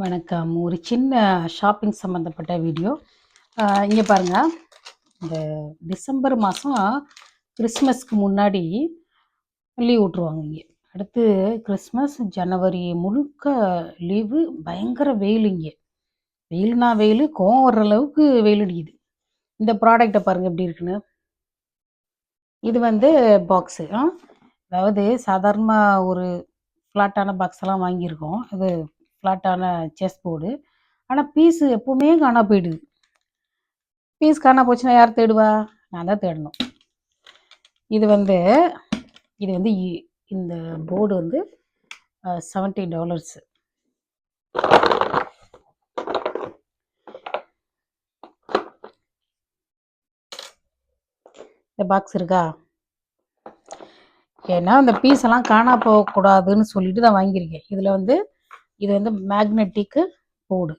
வணக்கம். ஒரு சின்ன ஷாப்பிங் சம்மந்தப்பட்ட வீடியோ. இங்கே பாருங்கள், இந்த டிசம்பர் மாதம் கிறிஸ்மஸ்க்கு முன்னாடி லீவ் விட்ருவாங்க இங்கே. அடுத்து கிறிஸ்மஸ், ஜனவரி முழுக்க லீவு. பயங்கர வெயில் இங்கே. வெயில்னா வெயில், கோவம் வர்ற அளவுக்கு வெயில் அடிக்குது. இந்த ப்ராடக்டை பாருங்கள் எப்படி இருக்குன்னு. இது வந்து பாக்ஸு. அதாவது சாதாரணமாக ஒரு ஃப்ளாட்டான பாக்ஸெல்லாம் வாங்கியிருக்கோம். இது ஃப்ளாட்டான செஸ் போர்டு. ஆனால் பீஸு எப்போவுமே காணா போயிடுது. பீஸ் காணா போச்சுன்னா யார் தேடுவா? நான் தான் தேடணும். இது வந்து இந்த போர்டு வந்து $70. இந்த பாக்ஸ் இருக்கா? ஏன்னா அந்த பீஸ் எல்லாம் காணா போகக்கூடாதுன்னு சொல்லிட்டு தான் வாங்கியிருக்கேன். இது வந்து மேக்னெட்டிக்கு போர்டு.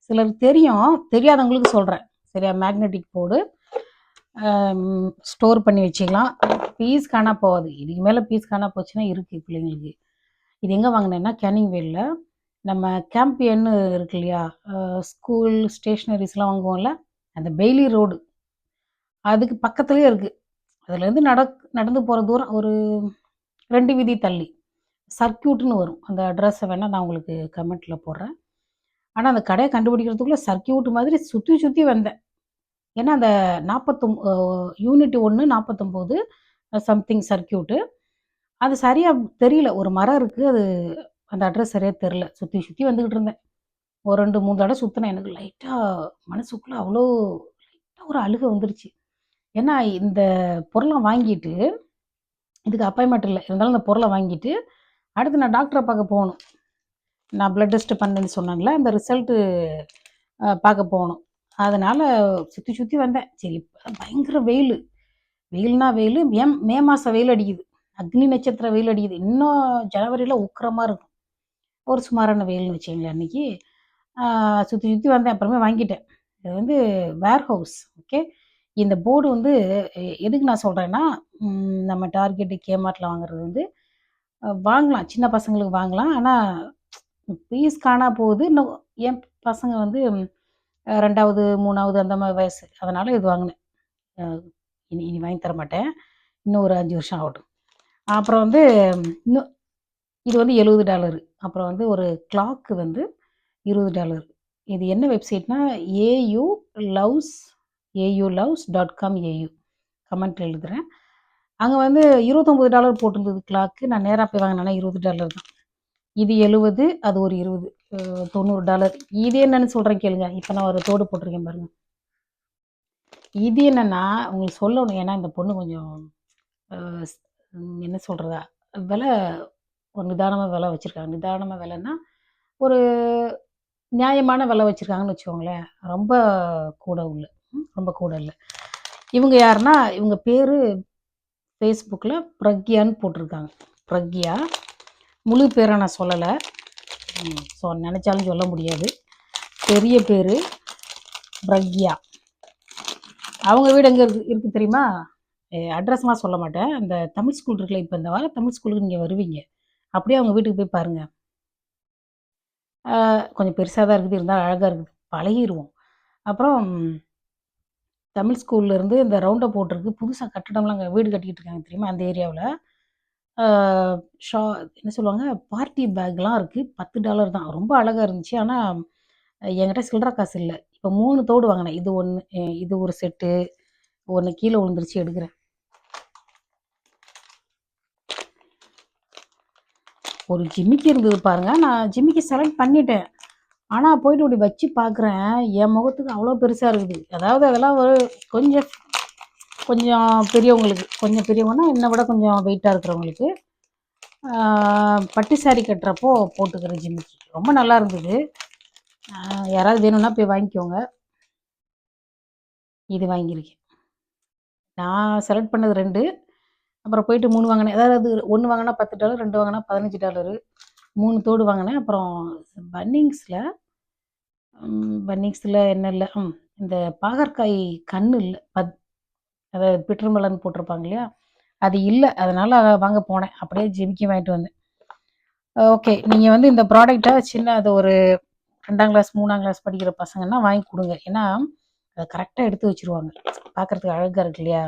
சிலருக்கு தெரியும், தெரியாதவங்களுக்கு சொல்கிறேன் சரியா. மேக்னெட்டிக் போர்டு ஸ்டோர் பண்ணி வச்சுக்கலாம். பீஸ் காணா போகாது. இதுக்கு மேலே பீஸ் காணா போச்சுன்னா இருக்குது பிள்ளைங்களுக்கு. இது எங்கே வாங்கினேன்னா கேனிங் வேலில் நம்ம கேம்பியன்னு இருக்கு இல்லையா, ஸ்கூல் ஸ்டேஷ்னரிஸ்லாம் வாங்குவோம்ல, அந்த பெய்லி ரோடு அதுக்கு பக்கத்துலேயே இருக்குது. அதுலேருந்து நடந்து போகிற தூரம் ஒரு 2 வீதி தள்ளி சர்க்கியூட்னு வரும். அந்த அட்ரஸை வேணால் நான் உங்களுக்கு கமெண்ட்டில் போடுறேன். ஆனால் அந்த கடையை கண்டுபிடிக்கிறதுக்குள்ளே சர்க்கியூட் மாதிரி சுற்றி சுற்றி வந்தேன். ஏன்னா அந்த 49 யூனிட் 1 49 சம்திங் சர்க்கியூட்டு. அது சரியாக தெரியல. ஒரு மரம் இருக்குது, அது அந்த அட்ரஸ் சரியாக தெரில. சுற்றி சுற்றி வந்துக்கிட்டு இருந்தேன். ஒரு 2-3 தடவை சுற்றினேன். எனக்கு லைட்டாக மனசுக்குள்ளே அவ்வளோ லைட்டாக ஒரு அழுகை வந்துருச்சு. ஏன்னா இந்த பொருளை வாங்கிட்டு, இதுக்கு அப்பாயின்மெண்ட் இல்லை, இருந்தாலும் இந்த பொருளை வாங்கிட்டு அடுத்து நான் டாக்டரை பார்க்க போகணும். நான் பிளட் டெஸ்ட் பண்ணேன்னு சொன்னாங்களே, அந்த ரிசல்ட்டு பார்க்க போகணும். அதனால் சுற்றி சுற்றி வந்தேன். சரி, பயங்கர வெயில். வெயில்னா வெயில், மே மாதம் வெயில் அடிக்குது. அக்னி நட்சத்திர வெயில் அடிக்குது. இன்னும் ஜனவரியில் உக்கிரமாக இருக்கும். ஒரு சுமாரான வெயில்னு வச்சுங்களேன் அன்றைக்கி. சுற்றி சுற்றி வந்தேன். அப்புறமே வாங்கிட்டேன். இது வந்து வேர் ஹவுஸ். ஓகே. இந்த போர்டு வந்து எதுக்கு நான் சொல்கிறேன்னா, நம்ம டார்கெட்டு, கேமார்ட்டில் வாங்குறது வந்து வாங்கலாம், சின்ன பசங்களுக்கு வாங்கலாம். ஆனால் பீஸ் காணா போகுது. இன்னும் என் பசங்க வந்து 2வது 3வது அந்த மாதிரி வயசு. அதனால் இது வாங்கினேன். இனி வாங்கி தர மாட்டேன். இன்னும் ஒரு 5 வருஷம் ஆகட்டும். அப்புறம் வந்து இன்னும் இது வந்து $70. அப்புறம் வந்து ஒரு கிளாக்கு வந்து $20. இது என்ன வெப்சைட்னா auloves.com. கமெண்ட் எழுதுகிறேன். அங்கே வந்து $29 போட்டிருந்தது கிளாக்கு. நான் நேராக போய் வாங்கினேன்னா $20 தான். இது 70, அது ஒரு 20, $90. இது என்னன்னு சொல்கிறேன் கேளுங்க. இப்போ நான் ஒரு தோடு போட்டிருக்கேன் பாருங்கள். இது என்னென்னா உங்களுக்கு சொல்லணும். ஏன்னா இந்த பொண்ணு கொஞ்சம் என்ன சொல்கிறதா, விலை ஒரு நிதானமாக விலை வச்சுருக்காங்க. நிதானமாக விலைன்னா ஒரு நியாயமான விலை வச்சுருக்காங்கன்னு வச்சுக்கோங்களேன். ரொம்ப கூட இல்லை. இவங்க யாருன்னா, இவங்க பேர் ஃபேஸ்புக்கில் பிரக்யான்னு போட்டிருக்காங்க. பிரக்யா. முழு பேரை நான் சொல்லலை. நினச்சாலும் சொல்ல முடியாது. பெரிய பேர் பிரக்யா. அவங்க வீடு எங்கே இருக்குது தெரியுமா? அட்ரஸ்லாம் சொல்ல மாட்டேன். அந்த தமிழ் ஸ்கூல் இருக்குல்ல, இப்போ இந்த வாரம் தமிழ் ஸ்கூலுக்கு நீங்கள் வருவீங்க. அப்படியே அவங்க வீட்டுக்கு போய் பாருங்கள். கொஞ்சம் பெருசாக தான் இருக்குது, இருந்தாலும் அழகாக இருக்குது. பழகிடுவோம். அப்புறம் தமிழ் ஸ்கூல்லேருந்து இந்த ரவுண்டை போட்டிருக்கு. புதுசாக கட்டடம்லாம் அங்கே வீடு கட்டிக்கிட்டு இருக்காங்க தெரியுமா, அந்த ஏரியாவில். என்ன சொல்லுவாங்க, பார்ட்டி பேக்லாம் இருக்குது. $10 தான். ரொம்ப அழகாக இருந்துச்சு. ஆனால் என்கிட்ட சில்லற காசு இல்லை. இப்போ 3 தோடு வாங்கினேன். இது ஒன்று, இது ஒரு செட்டு, ஒன்று கீழே விழுந்துருச்சு, எடுக்கிறேன். ஒரு ஜிமிக்கி இருந்தது பாருங்கள். நான் ஜிமிக்கி செலக்ட் பண்ணிட்டேன். ஆனால் போயிட்டு இப்படி வச்சு பார்க்குறேன், என் முகத்துக்கு அவ்வளோ பெருசாக இருக்குது. அதாவது அதெல்லாம் ஒரு கொஞ்சம் பெரியவங்களுக்கு, கொஞ்சம் பெரியவங்கன்னா என்னை விட கொஞ்சம் வெயிட்டாக இருக்கிறவங்களுக்கு பட்டு சாரி கட்டுறப்போ போட்டுக்கிற ஜிமிக்கி ரொம்ப நல்லா இருந்தது. யாராவது வேணும்னா போய் வாங்கிக்கோங்க. இது வாங்கியிருக்கேன். நான் செலக்ட் பண்ணது 2, அப்புறம் போயிட்டு 3 வாங்கினேன். அதாவது 1 வாங்கினா $10, 2 வாங்கினா $15, 3 தோடு வாங்கினேன். அப்புறம் பன்னிங்ஸில் என்ன இல்லை, இந்த பாகற்காய் கண் இல்லை, அதாவது பிட்டர்மெலன் போட்டிருப்பாங்க இல்லையா, அது இல்லை. அதனால் வாங்க போனேன். அப்படியே ஜிமிக்கி வாங்கிட்டு வந்தேன். ஓகே. நீங்க வந்து இந்த ப்ராடக்ட்ட சின்ன அது ஒரு 2ஆம் கிளாஸ், 3ஆம் கிளாஸ் படிக்கிற பசங்கன்னா வாங்கி குடுங்க. ஏன்னா, அத கரெக்ட்டா எடுத்து வச்சுருவாங்க. பார்க்கறதுக்கு அழகா இருக்கு இல்லையா?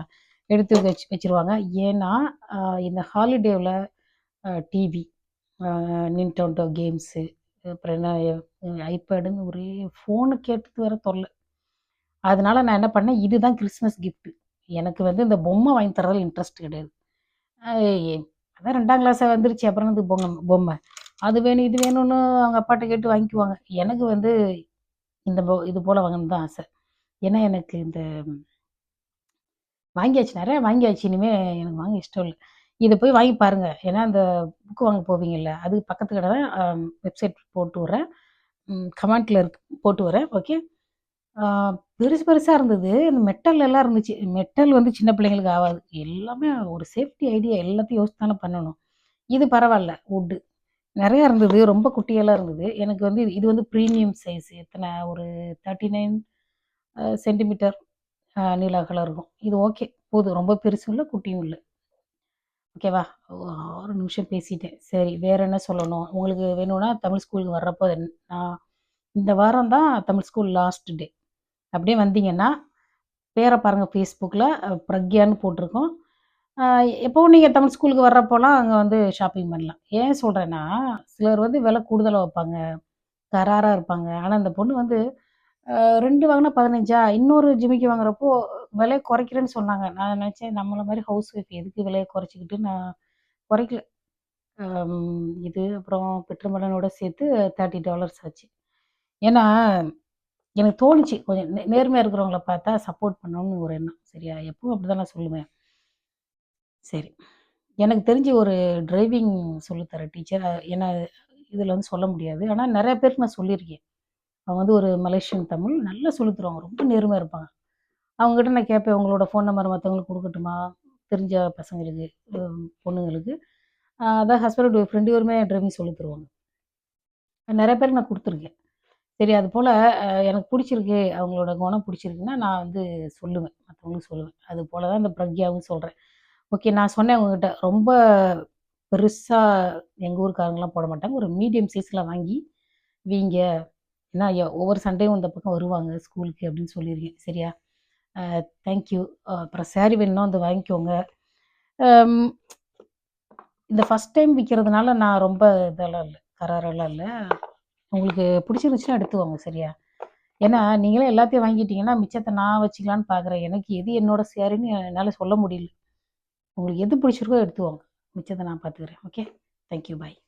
எடுத்து வச்சுருவாங்க. ஏன்னா, அ இந்த ஹாலிடேவுல டிவி, அ நின்டெண்டோ கேம்ஸு, அப்புறம் என்ன ஐபேடுன்னு ஒரே ஃபோனு கேட்டுட்டு வேற தொல்ல. அதனால நான் என்ன பண்ணேன், இதுதான் கிறிஸ்மஸ் கிஃப்ட். எனக்கு வந்து இந்த பொம்மை வாங்கி தர்றதுல இன்ட்ரெஸ்ட் கிடையாது. அ எ அதான் 2ஆம் கிளாஸ் வந்துருச்சு. அப்புறம் என்னது பொம்மை. அது வேணும், இது வேணும்னு அவங்க அப்பாட்ட கேட்டு வாங்கிக்குவாங்க. எனக்கு வந்து இந்த இது போல வாங்கணும்னு தான் ஆசை. ஏன்னா எனக்கு இந்த வாங்கியாச்சு. நெறைய வாங்கியாச்சு. இனிமே எனக்கு வாங்க இஷ்டம் இல்ல. இத போய் வாங்கி பாருங்க. ஏன்னா இந்த புக் வாங்க போவீங்கல்ல, அதுக்கு பக்கத்து கடை தான். வெப்சைட் போட்டு விடுறேன். கமெண்ட்ல இருக்கு போட்டு வரேன். ஓகே. ஆ பெருசு பெருசா இருந்தது. இந்த மெட்டல்லாம் இருந்துச்சு. மெட்டல் வந்து சின்ன பிள்ளைங்களுக்கு ஆவாது. எல்லாமே ஒரு சேஃப்டி ஐடியா எல்லாத்தையும் யோசிச்சு தானே பண்ணணும். இது பரவால்ல. வுட்டு. நெறையா இருந்தது. ரொம்ப குட்டியெல்லாம் இருந்தது. எனக்கு வந்து இது வந்து பிரீமியம் சைஸ். எத்தன ஒரு 39 சென்டிமீட்டர் நீள அகலம் இருக்கும். இது ஓகே. போதும். ரொம்ப பெருசும் இல்ல, குட்டியும் இல்ல. ஓகேவா? 6 நிமிஷம் பேசிட்டேன். சரி, வேற என்ன சொல்லணும்? உங்களுக்கு வேணும்னா தமிழ் ஸ்கூலுக்கு வர்றப்போ நான் இந்த வாரம் தான் தமிழ் ஸ்கூல் லாஸ்ட் டே. அப்படியே வந்தீங்கன்னா, பேர பாருங்க Facebookல பிரக்யான்னு போட்டிருக்கும். அ எப்பவும் நீங்க தமிழ் ஸ்கூலுக்கு வர்றப்போலாம் அங்க வந்து ஷாப்பிங் பண்ணலாம். ஏன் சொல்றேன்னா, சிலர் வந்து விலை கூடுதலா வைப்பாங்க. கராரா இருப்பாங்க. ஆனா இந்த பொண்ணு வந்து 2 வாங்குனா 15 இன்னொரு ஜிமிக்கி வாங்குறப்போ விலைய குறைக்கிறேன்னு சொன்னாங்க. நான் நினைச்சேன் நம்மள மாரி ஹவுஸ் ஒய்ஃப் எதுக்கு விலைய குறைச்சுக்கிட்டு நான் குறைக்கல. இது அப்புறம் பெட்ரோல் மெலனோட சேர்த்து $30 ஆச்சு. ஏன்னா, எனக்கு தோணுச்சு கொஞ்சம் நேர்மையா இருக்கிறவங்கள பார்த்தா சப்போர்ட் பண்ணணும்னு ஒரு எண்ணம். சரியா? எப்பவும் அப்படிதான் நான் சொல்லுவேன். சரி. எனக்கு தெரிஞ்சு ஒரு டிரைவிங் சொல்லி தர டீச்சர். ஏன்னா இதில வந்து சொல்ல முடியாது. ஆனா நெறைய பேருக்கு நான் சொல்லியிருக்கேன். அவங்க வந்து ஒரு மலேசியன் தமிழ் நல்லா சொல்லித் தருவாங்க. ரொம்ப நேர்மையா இருப்பாங்க. அவங்ககிட்ட நான் கேட்பேன், உங்களோட ஃபோன் நம்பர் மத்தவங்களுக்கு குடுக்கட்டுமா? தெரிஞ்ச பசங்களுக்கு, பொண்ணுங்களுக்கு. அதான் ஹஸ்பண்ட் அண்ட் ஒய்ஃப் 2 பேருமே டிரைவிங் சொல்லித் தருவாங்க. நெறைய பேருக்கு நான் குடுத்துருக்கேன். சரி அதுபோல எனக்கு புடிச்சிருக்கு, அவங்களோட குணம் புடிச்சிருக்குன்னா, நான் வந்து சொல்லுவேன். மத்தவங்களுக்கு சொல்லுவேன். அதுபோல தான் இந்த பிரக்யாவும் சொல்றேன். ஓகே நான் சொன்னேன் உங்ககிட்ட, ரொம்ப பெருசா எங்க ஊர்க்காரங்கலாம் போட மாட்டாங்க. ஒரு மீடியம் சைஸ்ல வாங்கி வீங்க. ஏன்னா ஒவ்வொரு சண்டேயும் இந்த பக்கம் வருவாங்க ஸ்கூலுக்கு அப்படின்னு சொல்லியிருக்கேன். சரியா? அ தேங்க் யூ. அப்புறம் சாரி வேணும்னா வந்து வாங்கிக்கோங்க. அம் இந்த ஃபர்ஸ்ட் டைம் விக்கிறதுனால நான் ரொம்ப இதெல்லாம் இல்ல. கராரெல்லாம் இல்ல. உங்களுக்கு பிடிச்சிருந்துச்சுன்னா எடுத்துக்கோங்க. சரியா? ஏன்னா, நீங்களே எல்லாத்தையும் வாங்கிட்டீங்கன்னா, மிச்சத்த நான் வச்சுக்கலான்னு பார்க்குறேன். எனக்கு எது என்னோட ஷேருன்னு என்னால சொல்ல முடியல. உங்களுக்கு எது பிடிச்சிருக்கோ எடுத்துக்கோங்க. மிச்சத்த நான் பார்த்துக்கிறேன். ஓகே. Thank you. பாய்.